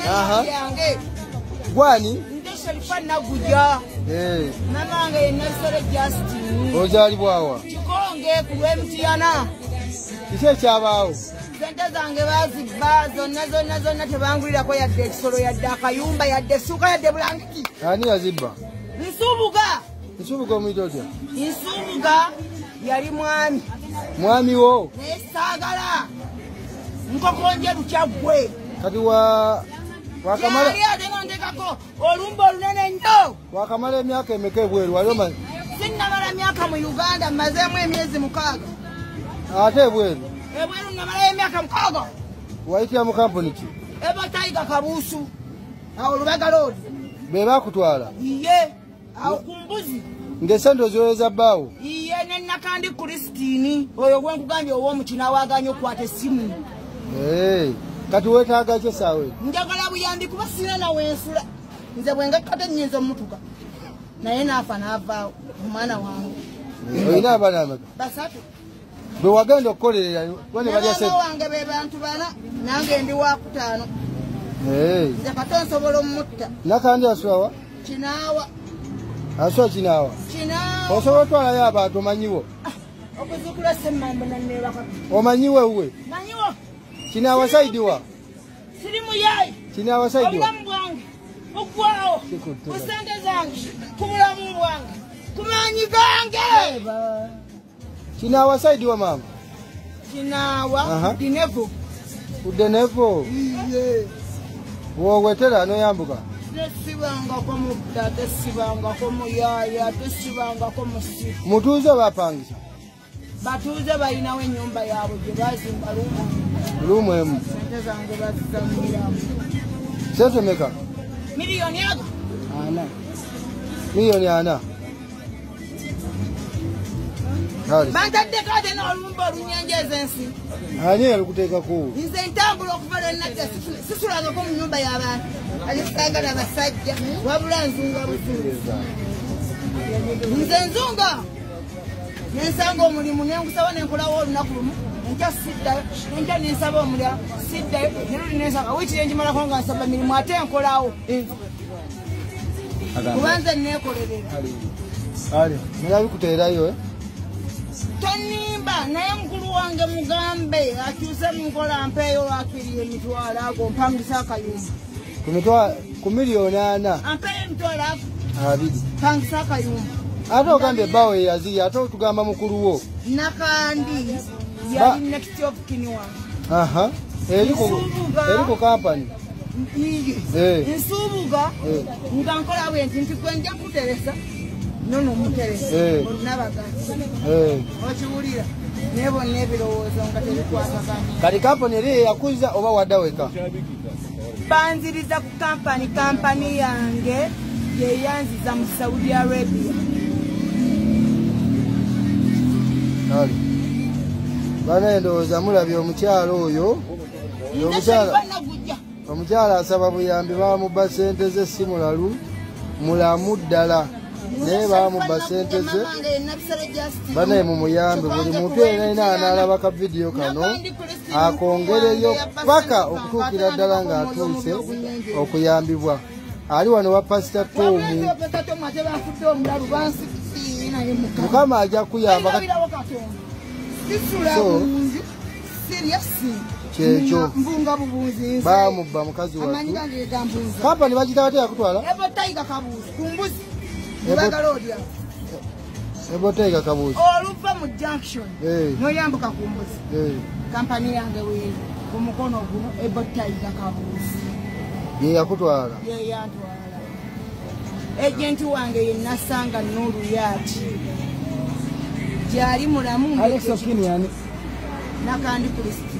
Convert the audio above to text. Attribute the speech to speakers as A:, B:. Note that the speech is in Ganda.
A: Aha. Gwani?
B: Nde Sharifa Naguja. Mama wange ye Nasere Justin.
A: Ozali bwawa.
B: Kikonge ku MTN.
A: Kise kyabaawo.
B: Sente zange bazibba zonna tebangulirako yadde ekisolo yadde akayumba yadde essuuka yadde bulangiti.
A: Ani yazibba?
B: Nsubuga.
A: Nsubuga omuyita otya?
B: Nsubuga yali mwami.
A: Mwami wo?
B: Nesaagala. Nkokonje lukyagwe.
A: Kati wakamala.
B: Yali atenondekako olumba olunene nnyo.
A: Wakamala emyaka emeka ebweru wali omanyi?
B: Sinnamala myaka mu Uganda mmazeemu emyezi 6.
A: Ate ebweru?
B: Ebweru namalayo emyaka 6.
A: Wayitira mu kampuni ki?
B: Eba Taiga Kabuusu. Awo Lubaga Road.
A: Be bakutwala?
B: Iye. Awo ku mbuzi.
A: Ng'esente oziweza bbaawo?
B: Iye ne Nakandi Kristini. Oyo gwe nkugambye ow'omukina waaganya okukwata essimu.
A: Kati weetaaga ki essaawa eyo?
B: Njagala buyambi kuba sina nawe nsula. Nze bwe ngakkate nnyinza omutuka. Naye naafa n'avaawo omwana wange.
A: Olina abaana ameka?
B: 3.
A: Bwe wagenda okukolerera bane balya ssente?
B: Baana wange be bantu 4 nange ndi wa 5. Nze kati nsobola omutta.
A: Nakandi asulawa?
B: Kinaawa.
A: Asula Kinaawa?
B: Kinaawa.
A: Osobola otwalayo abantu omanyiwo?
B: Okuzukula semmambe nanneebaka.
A: Omanyiwo ewuwe?
B: Manyiwo.
A: Kinaawa saidiwa?
B: Sirimu yayi.
A: Kinaawa saidiwa?
B: Obulamu bwange buggwawo. Ku ssente zange. Ku bulamu bwange. Ku maanyi gange.
A: Kinaawa saidiwa maama?
B: Kinaawa. Dinevo.
A: Udenevo?
B: Iye.
A: Woowetera noyambuka?
B: Tesibangako mudda, tesibangako muyaaya, tesibangako musiru.
A: Mutuuze bapangisa?
B: Batuuze balinawo ennyumba yaabwe gye baazimba
A: lumu emu.
B: Sente zange bazizamiramu.
A: Sente meka?
B: Miliyoni ago.
A: 4. Miliyoni 4.
B: Bantaddeko ate n'olumba olunyenjeeza ensi.
A: Ani yalukuteekako?
B: Nze ntambula okuva lwe najja sisulangako mu nnyumba y'abantu. Alisanga n'abasajja wabula nzunga busuuzi. Nze nzunga. Nensanga omulimu nengusaba nenkolawo olunaku lumu. Enkya siddayo. Enkya nensaba omulala siddayo. Neruli nensaba wiiki yenjimalako nga nsaba mirimu ate nkolawo. Kuba nze neekolerera.
A: Ali, mulabikuteerayo
B: Tonimba naye mukulu wange mugambe akyuse munkola mpeeyo lwakiriye emitwalo ago mpangisa akayumba.
A: Ku miliyoni 4.
B: Ampeeyo emitwalo ago
A: 2.
B: mpangisa akayumba.
A: Ate ogambye bbaawo yeyaziya ate otugamba mukulu wo.
B: Nakandi yali next of kin wange.
A: Eri ku kampani.
B: Nsubuga nga nkola bwe nti gwe nja kuteresa. Nono muteresa. Onnabagazi. Okiwulira. Naye bonna ebirowoozo nga tebikwatagana.
A: Kati kampani eri yakuza oba waddaweka?
B: Banziriza ku kampani yange yeyanziza mu Saudi Arabia.
A: Bana endowooza mulabye omukyalo oyo. Omukyala asaba buyambi bamubba ssente ze si mulamu ddala. Naye bamubba ssente ze. Banaye mumuyambe buli muntu yenna anaalaba ka vidiyo kano akongereyo paka okutuukira ddala ng'atuuse okuyambibwa. Ali wano wa Pastor Tom. Mukama ajja kuyamba. Kyekyo bamubba mukazi wattu. Kampani bagita bate yakutwala? Ebotaiga Kabuuzi.
B: Oluva mu junction. Noyambuka ku mbuzi. Kampani yange weeri ku mukono guno Ebotaiga Kabuuzi.
A: Ye yakutwala?
B: Ye yantwala. Ejenti wange ye Nasanga Nuru Yaati. Gyali mulamu.
A: Alex Okini yani?
B: Nakandi Kristi.